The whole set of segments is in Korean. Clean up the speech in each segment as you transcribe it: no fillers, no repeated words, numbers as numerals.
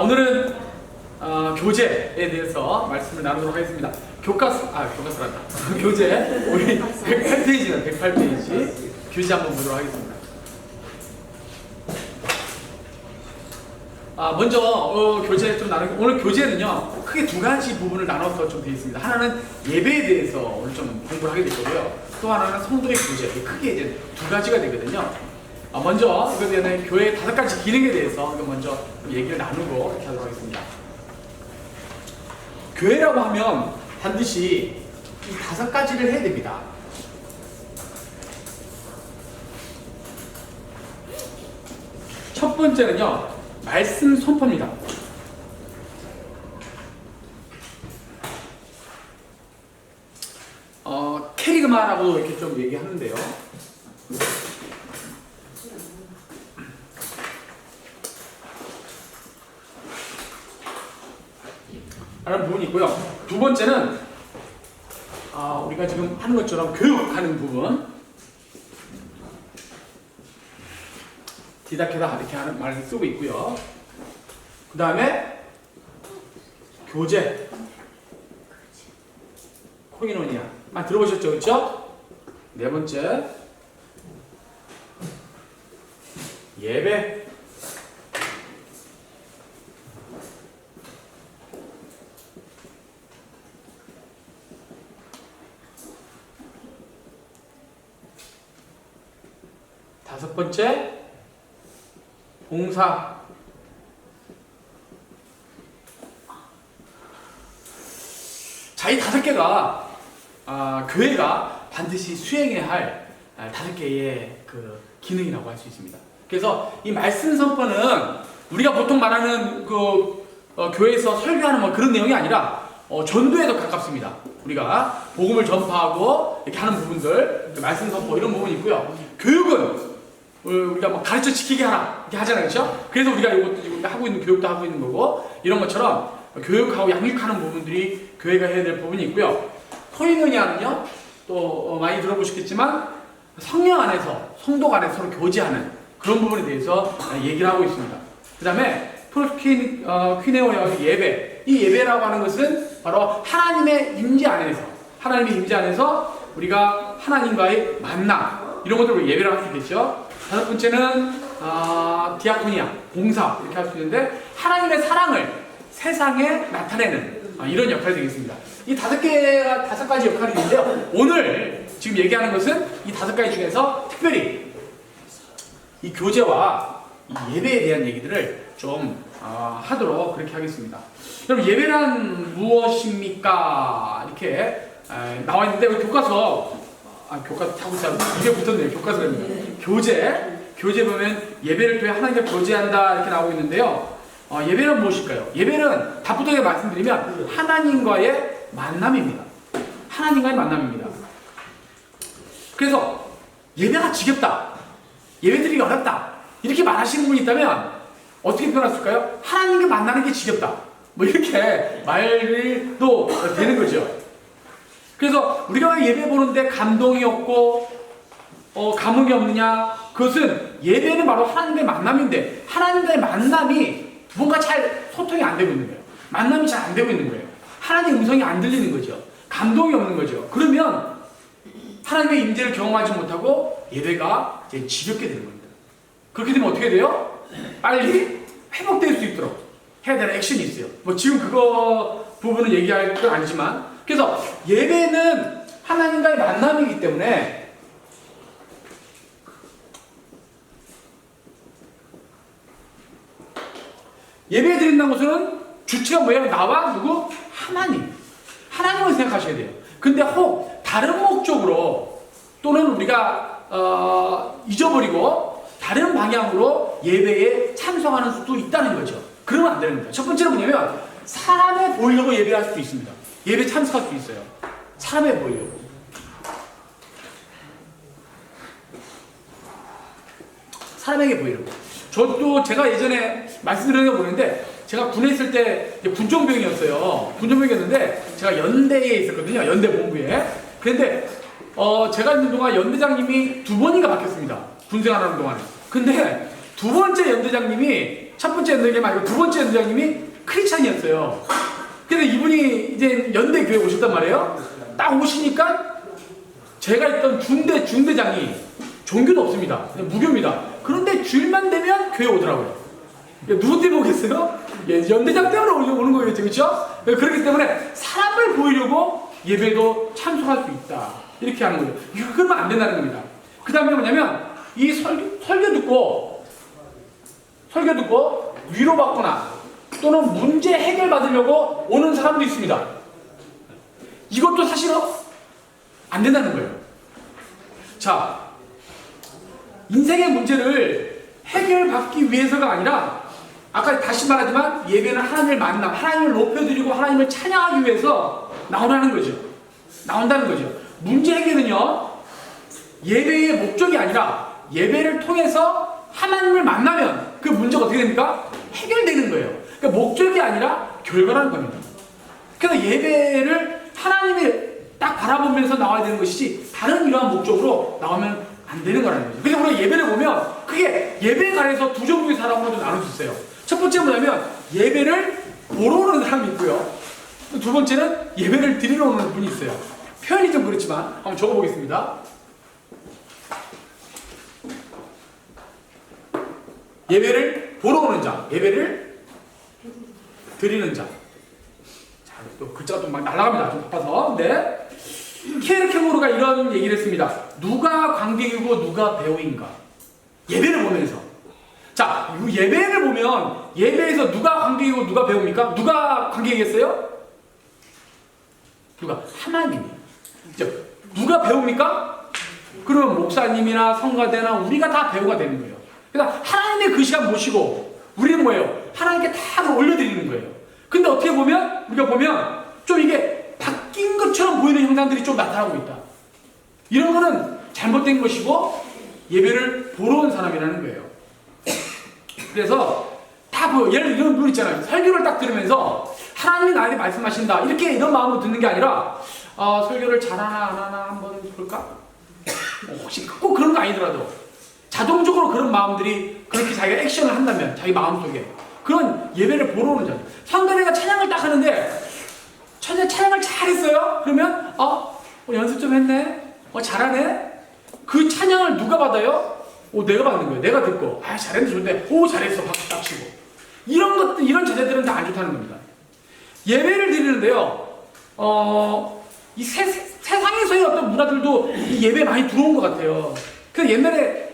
오늘은 교재에 대해서 말씀을 나누도록 하겠습니다. 교과서란다. 교재 우리 108페이지는 108페이지 교재 한번 보도록 하겠습니다. 먼저 교재 좀 나누고, 오늘 교재는요 크게 두 가지 부분을 나눠서 좀 되어 있습니다. 하나는 예배에 대해서 오늘 좀 공부를 하게 될 거고요. 또 하나는 성도의 교재, 크게 이제 두 가지가 되거든요. 먼저 이거에 대한 교회의 5가지 기능에 대해서 먼저 얘기를 나누고 이렇게 하도록 하겠습니다. 교회라고 하면 반드시 이 5가지를 해야 됩니다. 첫 번째는요, 말씀 선포입니다. 캐리그마라고 이렇게 좀 얘기하는데요. 라는 부분이 있고요. 두 번째는 우리가 지금 하는 것처럼 교육하는 부분, 디다케다 이렇게 하는 말을 쓰고 있고요. 그 다음에 교재, 코이노니아 많이 들어보셨죠, 그렇죠? 네 번째 예배, 다섯 번째 봉사, 자, 이 5개가 교회가 반드시 수행해야 할 5개의 그 기능이라고 할 수 있습니다. 그래서 이 말씀 선포는 우리가 보통 말하는 교회에서 설교하는 뭐 그런 내용이 아니라 전도에도 가깝습니다. 우리가 복음을 전파하고 이렇게 하는 부분들, 말씀 선포 이런 부분이 있고요. 교육은 우리가 뭐 가르쳐 지키게 하라 이렇게 하잖아요, 그렇죠? 그래서 우리가 이것도 지금 하고 있는 교육도 하고 있는 거고, 이런 것처럼 교육하고 양육하는 부분들이 교회가 해야 될 부분이 있고요. 코이노니아는요, 또 많이 들어보셨겠지만 성령 안에서, 성도 안에서 서로 교제하는 그런 부분에 대해서 얘기를 하고 있습니다. 그 다음에 프로퀴네오의 예배, 이 예배라고 하는 것은 바로 하나님의 임재 안에서 우리가 하나님과의 만남, 이런 것들을 예배를 할 수 있겠죠. 다섯 번째는 디아코니아, 봉사 이렇게 할 수 있는데, 하나님의 사랑을 세상에 나타내는 이런 역할이 되겠습니다. 이 5가지 역할이 있는데요. 오늘 지금 얘기하는 것은 이 5가지 중에서 특별히 이 교제와 이 예배에 대한 얘기들을 좀 하도록 그렇게 하겠습니다. 여러분, 예배란 무엇입니까? 이렇게 나와 있는데, 우리 교과서 타고 있어요. 이게 붙었네요. 교과서입니다. 교재 보면 예배를 통해 하나님과 교제한다 이렇게 나오고 있는데요. 예배는 무엇일까요? 예배는 답부터게 말씀드리면 하나님과의 만남입니다. 하나님과의 만남입니다. 그래서 예배가 지겹다, 예배드리기 어렵다 이렇게 말하시는 분이 있다면 어떻게 표현했을까요? 하나님과 만나는 게 지겹다, 뭐 이렇게 말도 되는 거죠. 그래서 우리가 예배 보는데 감동이 없고 감흥이 없느냐? 그것은 예배는 바로 하나님의 만남인데, 하나님과의 만남이 뭔가 잘 소통이 안 되고 있는 거예요. 만남이 잘 안 되고 있는 거예요. 하나님의 음성이 안 들리는 거죠. 감동이 없는 거죠. 그러면 하나님의 임재를 경험하지 못하고 예배가 이제 지겹게 되는 겁니다. 그렇게 되면 어떻게 돼요? 빨리 회복될 수 있도록 해야 되는 액션이 있어요. 뭐 지금 그거 부분은 얘기할 건 아니지만, 그래서 예배는 하나님과의 만남이기 때문에 예배 드린다는 것은 주체가 뭐예요? 나와 누구? 하나님을 생각하셔야 돼요. 근데 혹 다른 목적으로 또는 우리가 잊어버리고 다른 방향으로 예배에 참석하는 수도 있다는 거죠. 그러면 안 되는 겁니다. 첫 번째는 뭐냐면, 사람에 보이려고 예배할 수도 있습니다. 예배 참석할 수도 있어요. 사람에 보이려고. 사람에게 보이려고. 저도 제가 예전에 말씀드린 거 보는데, 제가 군에 있을 때 군종병이었어요. 군종병이었는데 제가 연대에 있었거든요. 연대 본부에. 그런데 제가 있는 동안 연대장님이 2번인가 바뀌었습니다. 군생활하는 동안에. 근데 두 번째 연대장님이, 첫 번째 연대장님 아니고 두 번째 연대장님이 크리스찬이었어요. 그래서 이분이 이제 연대 교회 오셨단 말이에요. 딱 오시니까 제가 있던 중대장이 종교도 없습니다. 무교입니다. 그런데 주일만 되면 교회 오더라고요. 누구 때문에 오겠어요? 연대장 때문에 오는 거겠죠, 그렇죠? 그렇기 때문에 사람을 보이려고 예배도 참석할 수 있다. 이렇게 하는 거죠. 그러면 안 된다는 겁니다. 그 다음에 뭐냐면 이 설교 듣고 위로받거나 또는 문제 해결받으려고 오는 사람도 있습니다. 이것도 사실은 안 된다는 거예요. 자, 인생의 문제를 해결받기 위해서가 아니라, 아까 다시 말하지만 예배는 하나님을 만나, 하나님을 높여드리고 하나님을 찬양하기 위해서 나온다는 거죠. 문제 해결은요, 예배의 목적이 아니라 예배를 통해서 하나님을 만나면 그 문제가 어떻게 됩니까? 해결되는 거예요. 그러니까 목적이 아니라 결과라는 겁니다. 그래서 예배를 하나님이 딱 바라보면서 나와야 되는 것이지 다른 이러한 목적으로 나오면 안 되는 거라는 거죠. 그래서 우리가 예배를 보면 그게 예배에 관해서 두 종류의 사람으로도 나눌 수 있어요. 첫 번째 뭐냐면 예배를 보러 오는 사람이 있고요. 두 번째는 예배를 드리러 오는 분이 있어요. 표현이 좀 그렇지만 한번 적어보겠습니다. 예배를 보러 오는 자, 예배를 드리는 자. 자, 또 글자가 좀 막 날아갑니다. 좀 바빠서. 네. 케르케고르가 이런 얘기를 했습니다. 누가 관객이고 누가 배우인가? 예배를 보면서. 자, 예배를 보면 예배에서 누가 관객이고 누가 배우입니까? 누가 관객이겠어요? 누가? 하나님이. 누가 배우입니까? 그러면 목사님이나 성가대나 우리가 다 배우가 되는 거예요. 그러니까 하나님의 그 시간 모시고 우리는 뭐예요? 하나님께 다 올려드리는 거예요. 근데 어떻게 보면 우리가 보면 좀 이게 바뀐 것처럼 보이는 형상들이 좀 나타나고 있다. 이런 거는 잘못된 것이고 예배를 보러 온 사람이라는 거예요. 그래서 다 예를 들어 이런 분 있잖아요. 설교를 딱 들으면서 하나님이 나에게 말씀하신다. 이런 마음으로 듣는 게 아니라 설교를 잘하나 안 하나 한번 볼까? 혹시 꼭 그런 거 아니더라도 자동적으로 그런 마음들이 그렇게 자기가 액션을 한다면 자기 마음속에 그런 예배를 보러 오는 자들. 상대가 찬양을 딱 하는데 찬양을 잘했어요? 그러면 연습 좀 했네? 잘하네? 그 찬양을 누가 받아요? 내가 받는 거예요. 내가 듣고 잘했네 좋은데 잘했어 박수 딱 치고 이런 자세들은 다 안 좋다는 겁니다. 예배를 드리는데요. 이 세상에서의 어떤 문화들도 이 예배에 많이 들어온 것 같아요. 그래서 옛날에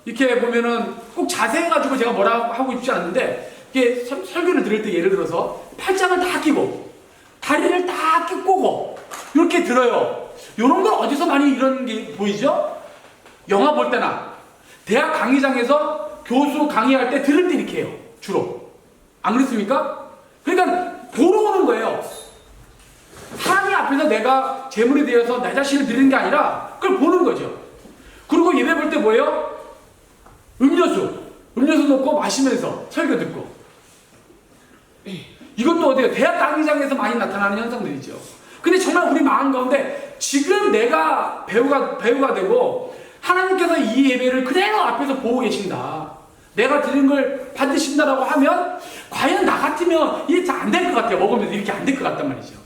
이렇게 보면은 꼭 자세해가지고 제가 뭐라 하고 있지 않는데 이게 설교를 들을 때 예를 들어서 팔짱을 딱 끼고 다리를 딱 꼬고 이렇게 들어요. 이런 건 어디서 많이 이런 게 보이죠? 영화 볼 때나 대학 강의장에서 교수 강의할 때 들을 때 이렇게 해요. 주로. 안 그렇습니까? 그러니까 보러 오는 거예요. 하나님 앞에서 내가 제물이 되어서 내 자신을 드리는 게 아니라 그걸 보는 거죠. 그리고 예배 볼 때 뭐예요? 음료수 놓고 마시면서 설교 듣고. 이것도 어때요? 대학 강의장에서 많이 나타나는 현상들이죠. 근데 정말 우리 마음 가운데 지금 내가 배우가 되고 하나님께서 이 예배를 그대로 앞에서 보고 계신다. 내가 드린 걸 받으신다라고 하면 과연 나 같으면 이게 잘 안 될 것 같아요. 먹으면서 이렇게 안 될 것 같단 말이죠.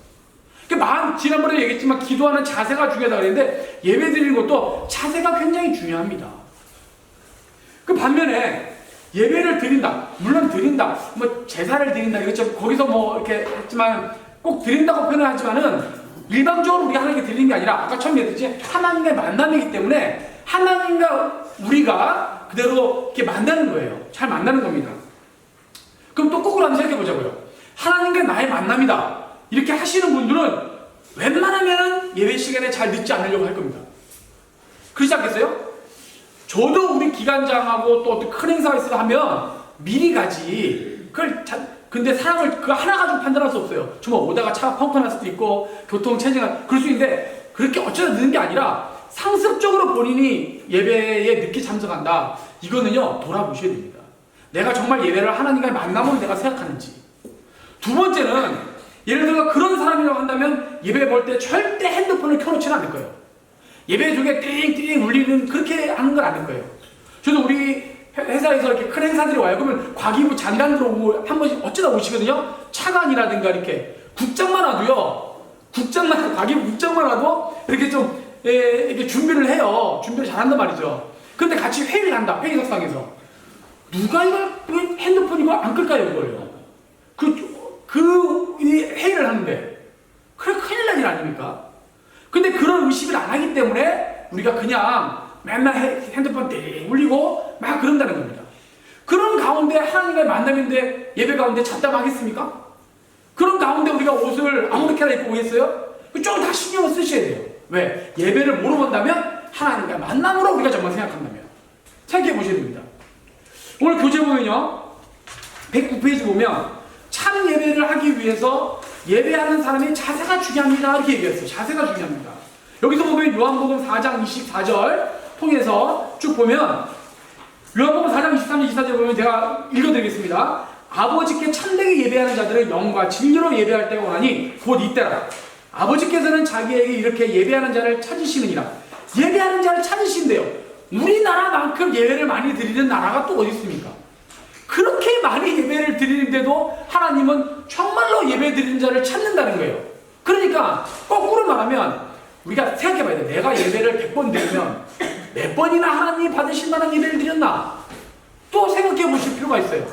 지난번에 얘기했지만 기도하는 자세가 중요하다고 그랬는데 예배 드리는 것도 자세가 굉장히 중요합니다. 그 반면에 예배를 드린다. 물론 드린다. 제사를 드린다. 이것처럼 거기서 이렇게 했지만 꼭 드린다고 표현을 하지만은 일방적으로 우리가 하나님께 드리는 게 아니라 아까 처음에 얘기했듯이 하나님의 만남이기 때문에 하나님과 우리가 그대로 이렇게 만나는 거예요. 잘 만나는 겁니다. 그럼 또 거꾸로 한번 생각해 보자고요. 하나님과 나의 만남이다. 이렇게 하시는 분들은 웬만하면 예배 시간에 잘 늦지 않으려고 할 겁니다. 그렇지 않겠어요? 저도 우리 기관장하고 또 어떤 큰 행사가 있어서 하면 미리 가지. 근데 사람을 그거 하나 가지고 판단할 수 없어요. 정말 오다가 차가 펑크 날 수도 있고 교통 체증 그럴 수 있는데 그렇게 어쩌다 늦는 게 아니라 상습적으로 본인이 예배에 늦게 참석한다. 이거는요 돌아보셔야 됩니다. 내가 정말 예배를 하나님과의 만남으로 내가 생각하는지. 두 번째는 예를 들어 그런 사람이라고 한다면 예배 볼 때 절대 핸드폰을 켜놓지는 않을 거예요. 예배 중에 띵띵 울리는 그렇게 하는 건 아닐 거예요. 저도 우리 회사에서 이렇게 큰 행사들이 와요. 그러면 과기부 장관들 오고 한 번씩 어쩌다 오시거든요. 차관이라든가 이렇게 국장만 와도요. 과기부 국장만 와도 이렇게 좀 이렇게 준비를 해요. 준비를 잘한단 말이죠. 근데 같이 회의를 한다. 회의석상에서 누가 이걸 핸드폰 이거 안 끌까요, 이걸요? 이 회의를 하는데 그래 큰일 날 일 아닙니까? 근데 그런 의식을 안 하기 때문에 우리가 그냥 맨날 핸드폰 띵 울리고 막 그런다는 겁니다. 그런 가운데 하나님과의 만남인데 예배 가운데 잡담하겠습니까? 그런 가운데 우리가 옷을 아무렇게나 입고 오겠어요? 좀 다 신경을 쓰셔야 돼요. 왜? 예배를 뭐로 본다면 하나님과의 만남으로 우리가 정말 생각한다면 생각해 보셔야 됩니다. 오늘 교재 보면요 109페이지 보면 참 예배를 하기 위해서 예배하는 사람의 자세가 중요합니다 이렇게 얘기했어요. 자세가 중요합니다. 여기서 보면 요한복음 4장 24절 통해서 쭉 보면 요한복음 4장 23절 24절 보면 제가 읽어드리겠습니다. 아버지께 참되게 예배하는 자들은 영과 진리로 예배할 때가 오나니 곧 이때라. 아버지께서는 자기에게 이렇게 예배하는 자를 찾으시느니라. 예배하는 자를 찾으신대요. 우리나라만큼 예배를 많이 드리는 나라가 또 어디 있습니까? 그렇게 많이 예배를 드리는데도 하나님은 정말로 예배 드리는 자를 찾는다는 거예요. 그러니까 거꾸로 말하면 우리가 생각해봐야 돼. 내가 예배를 100번 드리면 몇 번이나 하나님이 받으실 만한 예배를 드렸나? 또 생각해 보실 필요가 있어요.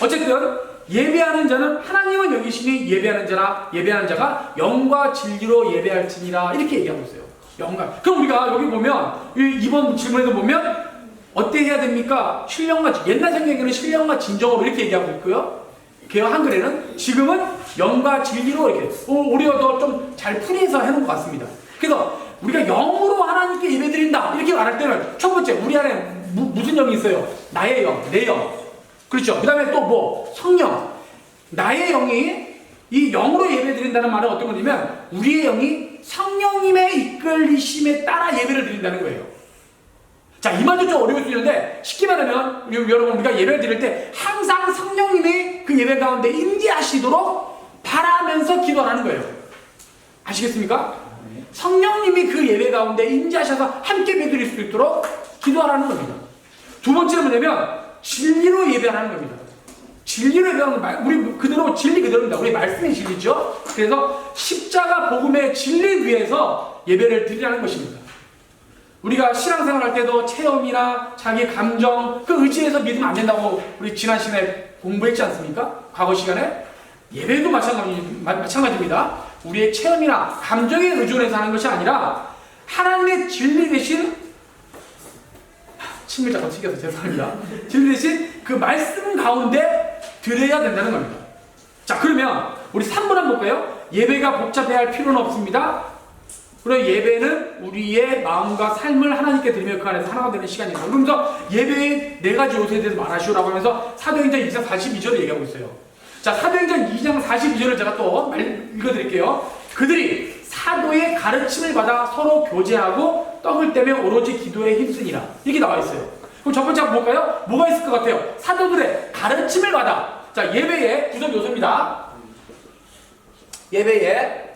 어쨌든 예배하는 자는 하나님은 여기시니 예배하는 자가 영과 진리로 예배할지니라 이렇게 얘기하고 있어요. 영과. 그럼 우리가 여기 보면 이번 질문에도 보면 어떻게 해야 됩니까? 신령과 옛날 성경에는 신령과 진정으로 이렇게 얘기하고 있고요. 개혁 한글에는 지금은 영과 진리로 이렇게 우리가 더 좀 잘 풀이해서 해놓은 것 같습니다. 그래서 우리가 영으로 하나님께 예배드린다 이렇게 말할 때는 첫 번째 우리 안에 무슨 영이 있어요? 나의 영, 내 영. 그렇죠. 그 다음에 또 뭐? 성령. 나의 영이 이 영으로 예배드린다는 말은 어떤 거냐면 우리의 영이 성령님의 이끌리심에 따라 예배를 드린다는 거예요. 자, 이 말도 좀 어려울 수 있는데 쉽게 말하면 여러분 우리가 예배를 드릴 때 항상 성령님이 그 예배 가운데 임재하시도록 바라면서 기도하는 거예요. 아시겠습니까? 성령님이 그 예배 가운데 임재하셔서 함께 예배드릴 수 있도록 기도하라는 겁니다. 두 번째는 뭐냐면 진리로 예배하는 겁니다. 진리로 예배하는 말, 우리 그대로 진리 그대로입니다. 우리 말씀이 진리죠. 그래서 십자가 복음의 진리 위에서 예배를 드리라는 것입니다. 우리가 신앙생활 할 때도 체험이나 자기 감정 그 의지에서 믿으면 안 된다고 우리 지난 시간에 공부했지 않습니까? 과거 시간에 예배도 마찬가지입니다. 우리의 체험이나 감정에 의존해서 하는 것이 아니라 하나님의 진리 대신 침을 잠깐 튀겨서 죄송합니다. 진리 대신 그 말씀 가운데 드려야 된다는 겁니다. 자, 그러면 우리 3번 한번 볼까요? 예배가 복잡해야 할 필요는 없습니다. 그리고 예배는 우리의 마음과 삶을 하나님께 드리며 그 안에서 하나가 되는 시간이다. 그러면서 예배의 4가지 요소에 대해서 말하시오라고 하면서 사도행전 2장 42절을 얘기하고 있어요. 자, 사도행전 2장 42절을 제가 또 읽어드릴게요. 그들이 사도의 가르침을 받아 서로 교제하고 떡을 떼며 오로지 기도에 힘쓰니라. 이렇게 나와 있어요. 그럼 첫 번째 한번 볼까요? 뭐가 있을 것 같아요? 사도들의 가르침을 받아. 자, 예배의 구성 요소입니다. 예배의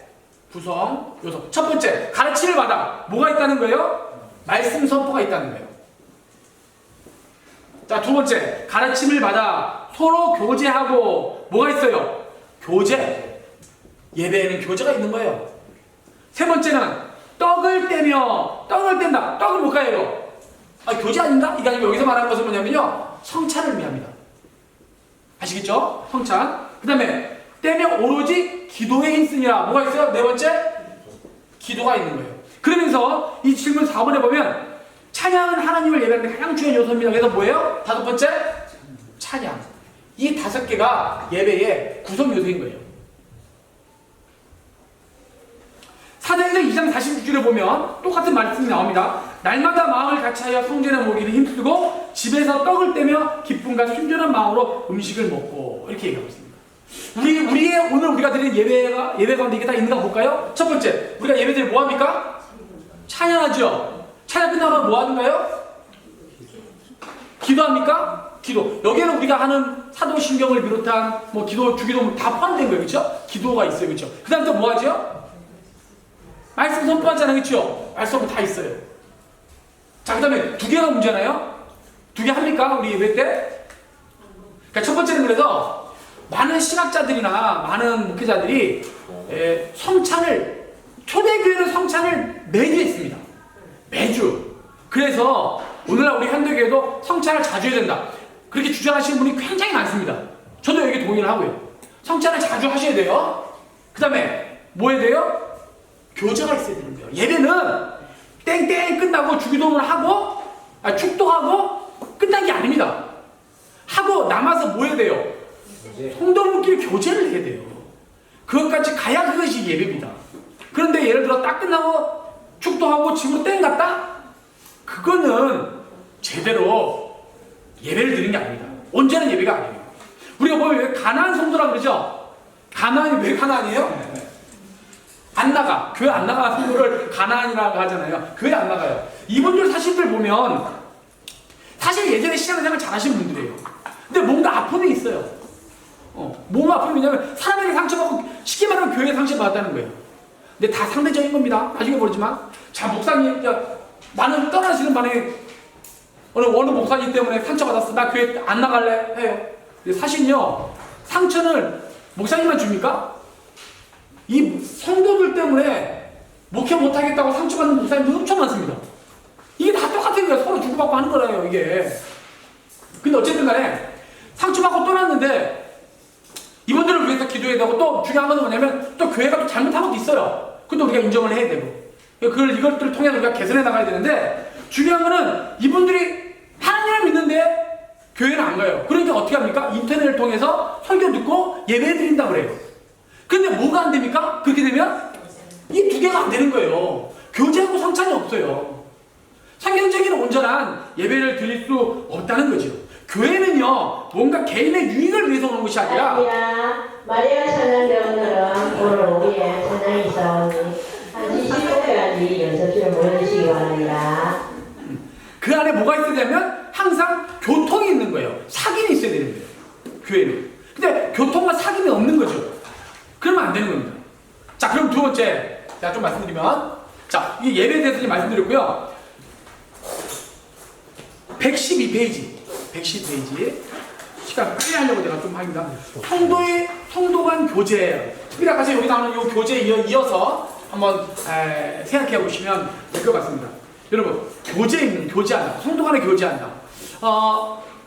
구성 요소. 첫 번째, 가르침을 받아. 뭐가 있다는 거예요? 말씀 선포가 있다는 거예요. 자, 두 번째, 가르침을 받아 서로 교제하고 뭐가 있어요? 교제. 예배에는 교제가 있는 거예요. 세 번째는 떡을 떼며 떡을 뗀다. 떡을 뭘까요? 교제 아닌가? 이게 아니고 여기서 말하는 것은 뭐냐면요, 성찬을 의미합니다. 아시겠죠? 성찬. 그 다음에 떼며 오로지 기도에 힘쓰니라. 뭐가 있어요? 네 번째, 기도가 있는 거예요. 그러면서 이 질문 4번에 보면 찬양은 하나님을 예배하는 데 가장 중요한 요소입니다. 그래서 뭐예요? 다섯 번째, 찬양. 이 5개가 예배의 구성 요소인 거예요. 사도행전 2장 46절에 보면 똑같은 말씀이 나옵니다. 날마다 마음을 같이하여 성전에 모이기를 힘쓰고 집에서 떡을 떼며 기쁨과 순전한 마음으로 음식을 먹고 이렇게 얘기하고 있습니다. 우리의 오늘 우리가 드리는 예배 가운데 이게 다 있는가 볼까요? 첫 번째, 우리가 예배드리면 뭐 합니까? 찬양하죠. 찬양 끝나면 뭐 하는가요? 기도합니까? 기도. 여기에는 우리가 하는 사도신경을 비롯한 뭐 기도, 주기도 다 포함된 거예요. 그렇죠? 기도가 있어요. 그렇죠? 그다음 또 뭐 하죠? 말씀 선포하잖아요. 그렇죠? 말씀 다 있어요. 자, 그 다음에 두 개가 문제나요? 두 개 합니까? 우리 예배 때? 그러니까 첫 번째는 그래서 많은 신학자들이나 많은 목회자들이 성찬을, 초대교회는 성찬을 매주 했습니다. 매주. 그래서 오늘날 우리 현대교회도 성찬을 자주 해야 된다. 그렇게 주장하시는 분이 굉장히 많습니다. 저도 여기 동의를 하고요. 성찬을 자주 하셔야 돼요. 그 다음에 뭐 해야 돼요? 교제가 있어야 되는 거예요. 예배는 땡땡 끝나고 주기도문을 하고 축도하고 끝난 게 아닙니다. 하고 남아서 뭐 해야 돼요? 성도분끼리 교제를 해야 돼요. 그것까지 가야 그것이 예배입니다. 그런데 예를 들어 딱 끝나고 축도하고 집으로 땡 갔다? 그거는 제대로 예배를 드리는 게 아닙니다. 온전한 예배가 아니에요. 우리가 보면 왜 가나안 성도라 그러죠? 가나안이 왜 가나안이에요? 안 나가. 교회 안 나가 성도를 가나안이라고 하잖아요. 교회 안 나가요. 이분들 사실들 보면 사실 예전에 신앙생활 잘하신 분들이에요. 근데 뭔가 아픔이 있어요. 몸 아픔이 뭐냐면 사람에게 상처받고 쉽게 말하면 교회에 상처받았다는 거예요. 근데 다 상대적인 겁니다. 나중에 모르지만 자 목사님 나는 떠나시는 반에 어느 목사님 때문에 상처받았어. 나 교회 안 나갈래 해요. 근데 사실은요 상처는 목사님만 줍니까? 이 성도들 때문에 목회 못하겠다고 상처받는 목사님들 엄청 많습니다. 이게 다 똑같은 거예요. 서로 주고받고 하는 거라요 이게. 근데 어쨌든 간에 상처받고 떠났는데 이분들을 위해서 기도해야 되고 또 중요한 건 뭐냐면 또 교회가 또 잘못한 것도 있어요. 그것도 우리가 인정을 해야 되고 이것들을 통해서 우리가 개선해 나가야 되는데 중요한 거는 이분들이 하나님을 믿는데 교회는 안 가요. 그러니까 어떻게 합니까? 인터넷을 통해서 설교 듣고 예배 드린다고 그래요. 근데 뭐가 안 됩니까? 그렇게 되면 이 두 개가 안 되는 거예요. 교제하고 성찬이 없어요. 성경적인 온전한 예배를 드릴 수 없다는 거죠. 교회는요 뭔가 개인의 유익을 위해서 오는 것이 아니라 마리아 찬양대 오늘은 오늘 오후에 찬양이 있어오니 한 25회까지 연습실에 모여주시기 바랍니다. 그 안에 뭐가 있어야 되냐면 항상 교통이 있는 거예요. 사귐이 있어야 되는 거예요. 교회는. 근데 교통과 사귐이 없는 거죠. 그러면 안 되는 겁니다. 자 그럼 두 번째 제가 좀 말씀드리면 자 이 예배에 대해서 좀 말씀드렸고요. 112페이지 시간 빨리 하려고 제가 좀 합니다. 성도 간 교제 특별히 아까 여기 나오는 이 교제에 이어서 한번 생각해 보시면 될 것 같습니다. 여러분 교제한다. 성도 간에 교제한다.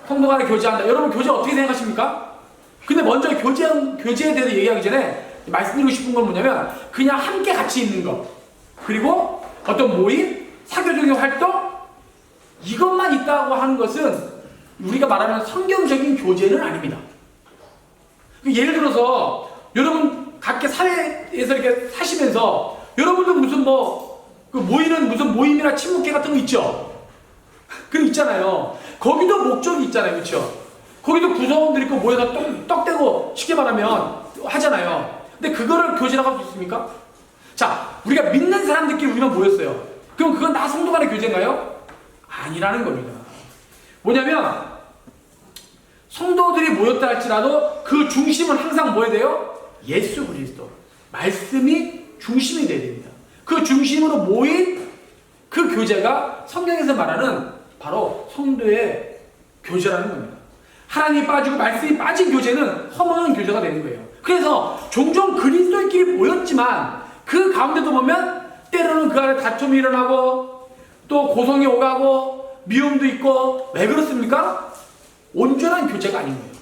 성도 간에 교제한다. 여러분 교제 어떻게 생각하십니까? 근데 먼저 교제에 대해서 얘기하기 전에 말씀드리고 싶은 건 뭐냐면 그냥 함께 같이 있는 것 그리고 어떤 모임, 사교적인 활동 이것만 있다고 하는 것은 우리가 말하는 성경적인 교제는 아닙니다. 예를 들어서 여러분 각계 사회에서 이렇게 사시면서 여러분도 무슨 모이는 무슨 모임이나 친목회 같은 거 있죠? 그거 있잖아요. 거기도 목적이 있잖아요. 그렇죠? 거기도 구성원들 있고 모여서 떡대고 쉽게 말하면 하잖아요. 근데 그거를 교제라고 할 수 있습니까? 자, 우리가 믿는 사람들끼리 우리가 모였어요. 그럼 그건 다 성도 간의 교제인가요? 아니라는 겁니다. 뭐냐면 성도들이 모였다 할지라도 그 중심은 항상 뭐야 돼요? 예수 그리스도 말씀이 중심이 돼야 됩니다. 그 중심으로 모인 그 교제가 성경에서 말하는 바로 성도의 교제라는 겁니다. 하나님이 빠지고 말씀이 빠진 교제는 허망한 교제가 되는 거예요. 그래서 종종 그리스도인끼리 모였지만 그 가운데도 보면 때로는 그 안에 다툼이 일어나고 또 고성이 오가고 미움도 있고 왜 그렇습니까? 온전한 교제가 아닌 거예요.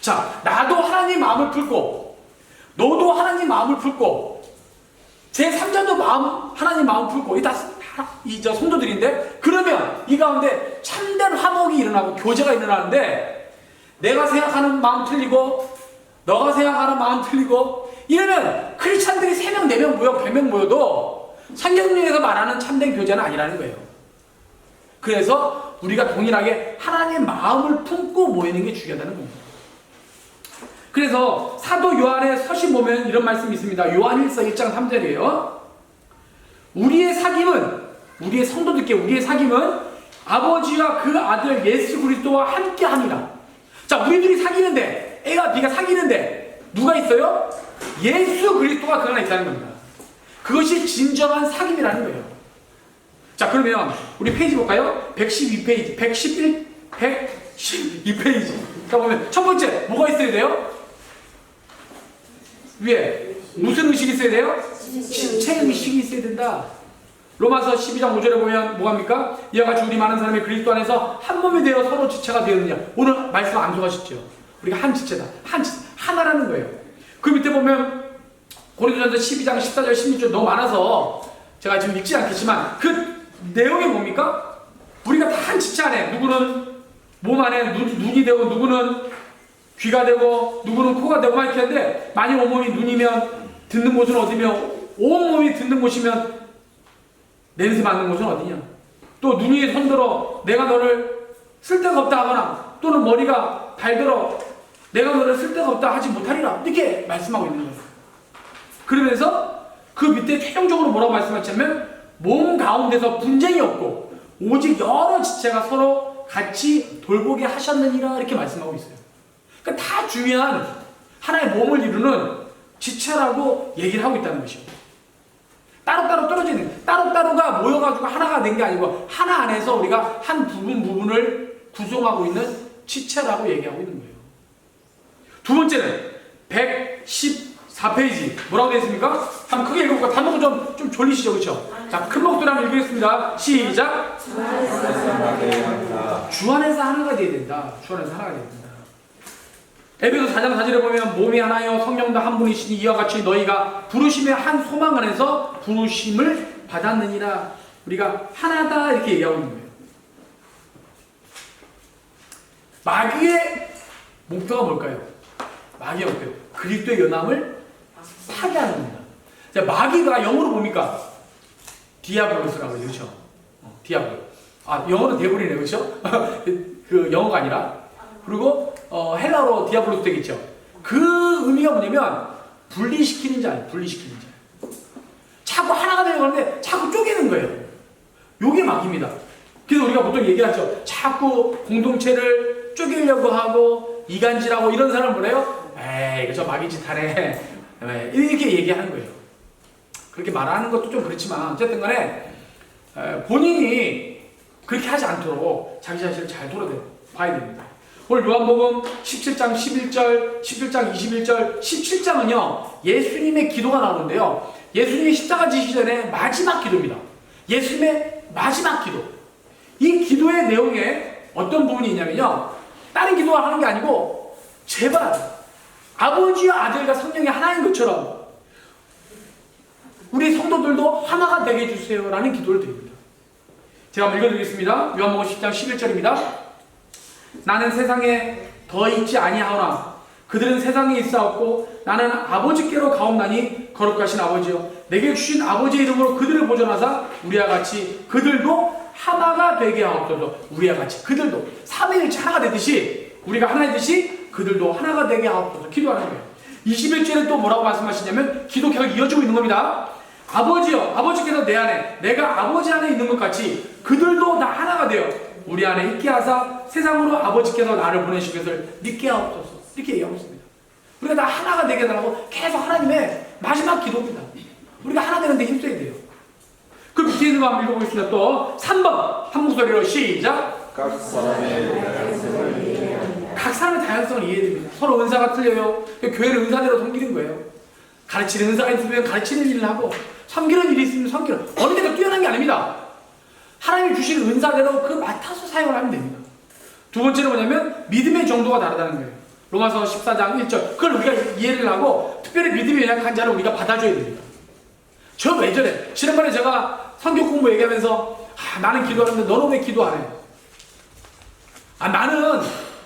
자, 나도 하나님 마음을 풀고 너도 하나님 마음을 풀고 제3자도 하나님 마음을 풀고 이 성도들인데 그러면 이 가운데 참된 화목이 일어나고 교제가 일어나는데 내가 생각하는 마음 틀리고 너가 생각하는 마음 틀리고 이러면 크리스찬들이 3명, 4명 모여 100명 모여도 성경에서 말하는 참된 교제는 아니라는 거예요. 그래서 우리가 동일하게 하나님의 마음을 품고 모이는 게 중요하다는 겁니다. 그래서 사도 요한의 서신 보면 이런 말씀이 있습니다. 요한 1서 1장 3절이에요. 우리의 성도들께 사귐은 아버지와 그 아들 예수 그리스도와 함께 합니다. 자, 우리들이 사귀는데 A와 B가 사귀는데 누가 있어요? 예수 그리스도가 그 안에 있다는 겁니다. 그것이 진정한 사귐이라는 거예요. 자, 그러면 우리 페이지 볼까요? 112페이지, 112페이지. 자, 보면 첫 번째 뭐가 있어야 돼요? 위에 무슨 의식이 있어야 돼요? 지체 의식이 있어야 된다. 로마서 12장 5절에 보면 뭐합니까? 이와 같이 우리 많은 사람이 그리스도 안에서 한 몸이 되어 서로 지체가 되었느냐. 오늘 말씀 암송하셨죠? 우리가 한 지체다. 하나라는 거예요. 그 밑에 보면 고린도전서 12장 14절 16절 너무 많아서 제가 지금 읽지 않겠지만 그 내용이 뭡니까? 우리가 다 한 지체 안에, 누구는 몸 안에 눈이 되고, 누구는 귀가 되고, 누구는 코가 되고 막 이렇게 하는데, 만약 온몸이 눈이면 듣는 곳은 어디며, 온몸이 듣는 곳이면 냄새 맡는 곳은 어디냐. 또 눈이 손들어 내가 너를 쓸데가 없다 하거나, 또는 머리가 발들어 내가 너를 쓸데가 없다 하지 못하리라, 이렇게 말씀하고 있는 거예요. 그러면서 그 밑에 최종적으로 뭐라고 말씀하셨냐면, 몸 가운데서 분쟁이 없고 오직 여러 지체가 서로 같이 돌보게 하셨느니라, 이렇게 말씀하고 있어요. 그러니까 다 중요한 하나의 몸을 이루는 지체라고 얘기를 하고 있다는 것이요. 따로따로 떨어지는, 따로따로가 모여가지고 하나가 된 게 아니고 하나 안에서 우리가 한 부분을 구성하고 있는 지체라고 얘기하고 있는 거예요. 두 번째는 114페이지 뭐라고 되어 있습니까? 한번 크게 읽어볼까? 단어가 좀 졸리시죠, 그렇죠? 자, 큰 목소리로 한번 읽겠습니다. 시작. 주 안에서 하나가 되어야 된다. 주 안에서 하나가 되어야 된다. 에베소 4장 4절에 보면 몸이 하나여 성령도 한 분이시니 이와 같이 너희가 부르심의 한 소망 안에서 부르심을 받았느니라. 우리가 하나다, 이렇게 얘기하고 있는 거예요. 마귀의 목표가 뭘까요? 마귀의 목표, 그리스도의 연합을 파괴하는 겁니다. 자, 마귀가 영어로 뭡니까? 디아블로스라고 그러죠. 디아블로. 아, 영어는 데블이네요, 그렇죠? 그 영어가 아니라. 그리고 헬라어로 디아블로스 되겠죠. 그 의미가 뭐냐면 분리시키는 자, 분리시키는 자. 자꾸 하나가 되려고 하는데 자꾸 쪼개는 거예요. 요게 마귀입니다. 그래서 우리가 보통 얘기하죠. 자꾸 공동체를 쪼개려고 하고 이간질하고 이런 사람 뭐래요? 에이, 이거 저 마귀 짓 하네. 이렇게 얘기하는 거예요. 그렇게 말하는 것도 좀 그렇지만 어쨌든 간에 본인이 그렇게 하지 않도록 자기 자신을 잘 돌아봐야 됩니다. 오늘 요한복음 17장 11절, 17장 21절, 17장은요 예수님의 기도가 나오는데요, 예수님이 십자가 지시기 전에 마지막 기도입니다. 예수님의 마지막 기도. 이 기도의 내용에 어떤 부분이 있냐면요, 다른 기도를 하는 게 아니고 제발 아버지와 아들과 성령이 하나인 것처럼 우리 성도들도 하나가 되게 해주세요 라는 기도를 드립니다. 제가 한번 읽어드리겠습니다. 요한복음 10장 11절입니다. 나는 세상에 더 있지 아니하오나 그들은 세상에 있사옵고 나는 아버지께로 가옵나니 거룩하신 아버지여 내게 주신 아버지의 이름으로 그들을 보존하사 우리와 같이 그들도 하나가 되게 하옵소서. 우리와 같이 그들도 삼위일체 하나가 되듯이, 우리가 하나이듯이 그들도 하나가 되게 하옵소서 기도하는 거예요. 21절에 또 뭐라고 말씀하시냐면 기도 계속 이어지고 있는 겁니다. 아버지여, 아버지께서 내 안에, 내가 아버지 안에 있는 것 같이 그들도 다 하나가 되어 우리 안에 있게 하사 세상으로 아버지께서 나를 보내신 것을 믿게 하옵소서, 이렇게 얘기하고 있습니다. 우리가 다 하나가 되게 해달라고 계속 하나님의 마지막 기도입니다. 우리가 하나 되는데 힘써야 돼요. 그 밑에 있는 거 한번 읽어보겠습니다. 또 3번 한 목소리로 시작. 각 사람의 다양성을 이해해야 서로 은사가 틀려요. 교회를 은사대로 섬기는 거예요. 가르치는 은사가 있으면 가르치는 일을 하고, 섬기는 일이 있으면 섬기는, 어느 데가 뛰어난 게 아닙니다. 하나님이 주신 은사대로 그 맡아서 사용을 하면 됩니다. 두 번째는 뭐냐면 믿음의 정도가 다르다는 거예요. 로마서 14장 1절. 그걸 우리가 이해를 하고 특별히 믿음이 연약한 자를 우리가 받아줘야 됩니다. 저 왜 저래? 지난번에 제가 성경 공부 얘기하면서 나는 기도하는데 너는 왜 기도 안 해? 나는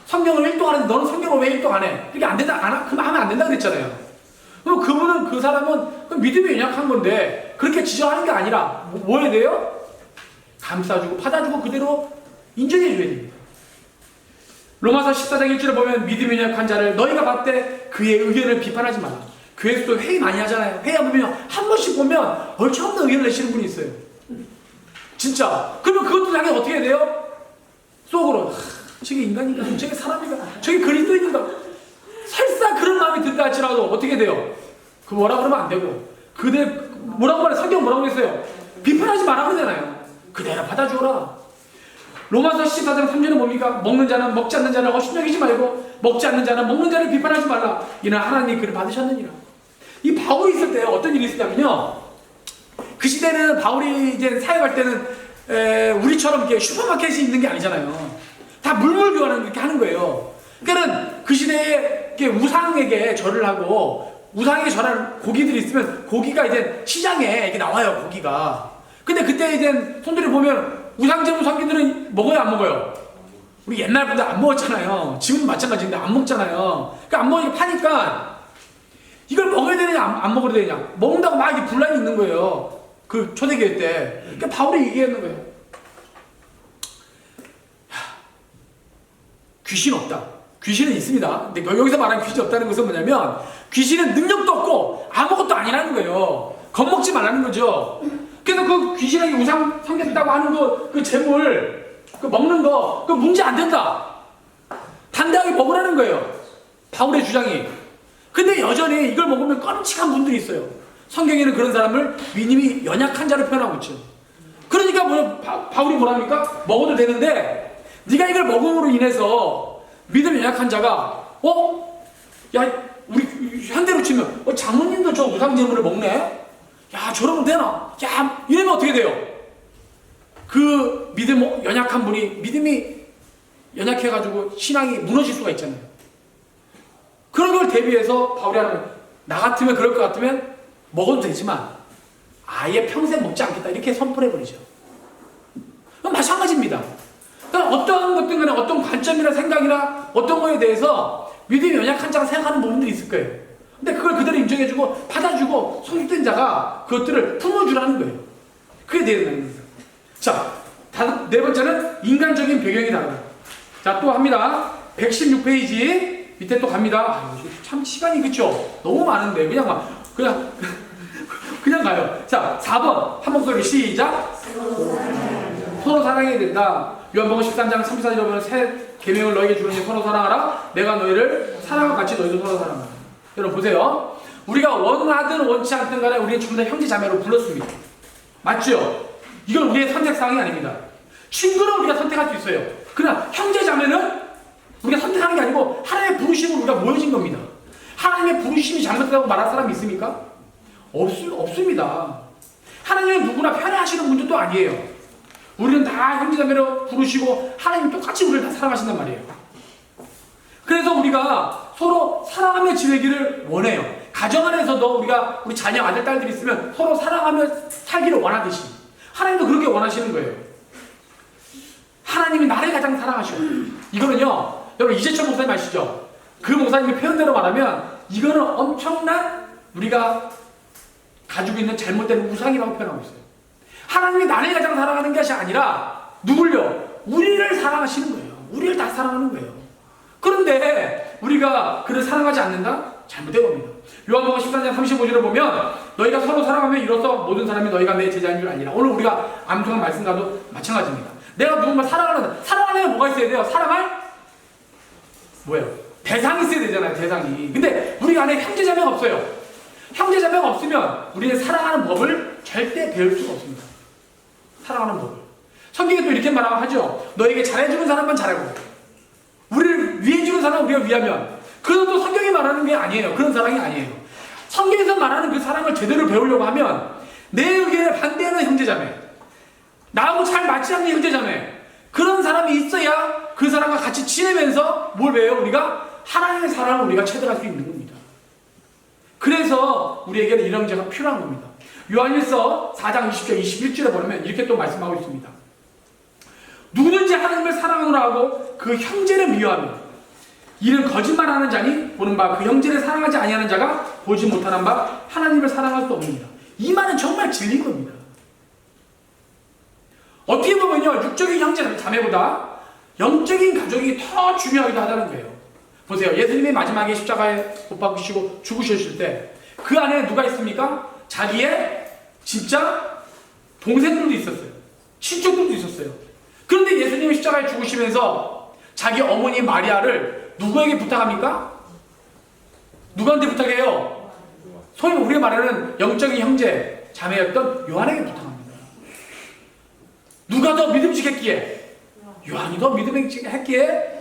성경을 1동 하는데 너는 성경을 왜 1동 안 해? 이게 안 된다, 그럼 하면 안 된다 그랬잖아요. 그럼 그분은, 그 사람은 믿음이 연약한 건데 그렇게 지적하는 게 아니라 뭐 해야 돼요? 감싸주고 받아주고 그대로 인정해 줘야 됩니다. 로마서 14장 1절에 보면 믿음이 연약한 자를 너희가 봤대 그의 의견을 비판하지 마라. 교회에서도 회의 많이 하잖아요. 회의하면 한 번씩 보면 얼추없는 의견을 내시는 분이 있어요. 진짜. 그러면 그것도 당연히 어떻게 해야 돼요? 속으로 저게 인간인가? 저게 사람인가? 저게 그리스도인인가? 설사 그런 마음이 든다 할지라도 어떻게 돼요? 그 뭐라 그러면 안 되고, 그대 뭐라고 말해? 성경 뭐라고 했어요? 비판하지 마라 그러잖아요. 그대로 받아주어라. 로마서 14장 3절은 뭡니까? 먹는 자는 먹지 않는 자는 업신여기지 말고 먹지 않는 자는 먹는 자를 비판하지 말라. 이는 하나님이 그를 받으셨느니라. 이 바울이 있을 때 어떤 일이 있었냐면요. 그 시대는 바울이 이제 사역할 때는 우리처럼 이렇게 슈퍼마켓이 있는 게 아니잖아요. 다 물물 교환을 이렇게 하는 거예요. 그러니까는 그 시대에 이렇게 우상에게 절을 하고 우상에게 절하는 고기들이 있으면 고기가 이제 시장에 이렇게 나와요. 고기가. 근데 그때 이제 손들이 보면 우상제물 섬기들은 먹어요, 안 먹어요? 우리 옛날 분들 안 먹었잖아요. 지금도 마찬가지인데 안 먹잖아요. 그러니까 안 먹으니까 파니까 이걸 먹어야 되느냐 안 먹어야 되느냐 먹는다고 막 이렇게 분란이 있는 거예요. 그 초대교회 때. 그러니까 바울이 얘기하는 거예요. 귀신 없다. 귀신은 있습니다. 근데 여기서 말하는 귀신이 없다는 것은 뭐냐면 귀신은 능력도 없고 아무것도 아니라는 거예요. 겁먹지 말라는 거죠. 그래서 그 귀신에게 우상 섬겼다고 하는 그 재물, 그 먹는 거, 그 문제 안 된다. 당당하게 먹으라는 거예요. 바울의 주장이. 근데 여전히 이걸 먹으면 끔찍한 분들이 있어요. 성경에는 그런 사람을 미님이 연약한 자로 표현하고 있죠. 그러니까 바울이 뭐랍니까? 먹어도 되는데 네가 이걸 먹음으로 인해서 믿음 연약한 자가 야 우리 현대로 치면 장모님도 저 우상제물을 먹네? 야 저러면 되나? 야 이러면 어떻게 돼요? 그 믿음 연약한 분이 믿음이 연약해가지고 신앙이 무너질 수가 있잖아요. 그런 걸 대비해서 바울이 하는 거예요. 나 같으면 그럴 것 같으면 먹어도 되지만 아예 평생 먹지 않겠다 이렇게 선포를 해버리죠. 마찬가지입니다. 그러니까 어떤 것든 간에 어떤 관점이나 생각이나 어떤 거에 대해서 믿음이 연약한 자가 생각하는 부분들이 있을 거예요. 근데 그걸 그대로 인정해주고 받아주고 성숙된 자가 그것들을 품어주라는 거예요. 그게 되는 겁니다. 자, 네 번째는 인간적인 배경이 다르다. 자, 또 합니다. 116페이지 밑에 또 갑니다. 참 시간이 그쵸? 너무 많은데 그냥 가요. 자, 4번 한 목소리 시작. 서로 사랑해야 된다. 요한복음 13장 34절에 보면 새 계명을 너에게 주노니 서로 사랑하라. 내가 너희를 사랑과 같이 너희도 서로 사랑하라. 여러분 보세요. 우리가 원하든 원치 않든 간에 우리는 전부 다 형제 자매로 불렀습니다. 맞죠? 이건 우리의 선택사항이 아닙니다. 친구는 우리가 선택할 수 있어요. 그러나 형제 자매는 우리가 선택하는 게 아니고 하나님의 부르심으로 우리가 모여진 겁니다. 하나님의 부르심이 잘못됐다고 말할 사람이 있습니까? 없습니다. 하나님은 누구나 편애하시는 분들도 아니에요. 우리는 다 형제자매로 부르시고 하나님이 똑같이 우리를 다 사랑하신단 말이에요. 그래서 우리가 서로 사랑하며 지내기를 원해요. 가정 안에서도 우리 자녀 아들 딸들이 있으면 서로 사랑하며 살기를 원하듯이 하나님도 그렇게 원하시는 거예요. 하나님이 나를 가장 사랑하셔. 이거는요, 여러분 이재철 목사님 아시죠? 그 목사님의 표현대로 말하면 이거는 엄청난 우리가 가지고 있는 잘못된 우상이라고 표현하고 있어요. 하나님이 나를 가장 사랑하는 것이 아니라 누굴요? 우리를 사랑하시는 거예요. 우리를 다 사랑하는 거예요. 그런데 우리가 그를 사랑하지 않는다? 잘못된 겁니다. 요한복음 14장 35절을 보면 너희가 서로 사랑하면 이로써 모든 사람이 너희가 내 제자인 줄 알리라. 오늘 우리가 암송한 말씀과도 마찬가지입니다. 내가 누군가 사랑하려면 뭐가 있어야 돼요? 사랑할 뭐예요? 대상이 있어야 되잖아요. 대상이. 근데 우리 안에 형제자매가 없어요. 형제자매가 없으면 우리는 사랑하는 법을 절대 배울 수가 없습니다. 사랑하는 법을. 성경에 또 이렇게 말하죠. 너에게 잘해주는 사람만 잘하고 우리를 위해주는 사람은 우리가 위하면 그것도 성경이 말하는 게 아니에요. 그런 사랑이 아니에요. 성경에서 말하는 그 사랑을 제대로 배우려고 하면 내 의견에 반대하는 형제자매, 나하고 잘 맞지 않는 형제자매, 그런 사람이 있어야 그 사람과 같이 지내면서 뭘 배워요? 우리가 하나님의 사랑을 우리가 체득할 수 있는 겁니다. 그래서 우리에게는 이런 형제가 필요한 겁니다. 요한일서 4장 20절 21절에 보면 이렇게 또 말씀하고 있습니다. 누구든지 하나님을 사랑하노라 하고 그 형제를 미워하며 이는 거짓말하는 자니 보는 바 그 형제를 사랑하지 아니하는 자가 보지 못하는 바 하나님을 사랑할 수 없느니라. 이 말은 정말 진리인 겁니다. 어떻게 보면요, 육적인 형제 자매보다 영적인 가족이 더 중요하기도 하다는 거예요. 보세요. 예수님이 마지막에 십자가에 못 박히시고 죽으셨을 때 그 안에 누가 있습니까? 자기의 진짜 동생들도 있었어요. 친척들도 있었어요. 그런데 예수님이 십자가에 죽으시면서 자기 어머니 마리아를 누구에게 부탁합니까? 누구한테 부탁해요? 소위 우리가 말하는 영적인 형제 자매였던 요한에게 부탁합니다. 누가 더 믿음직했기에? 요한이 더 믿음직했기에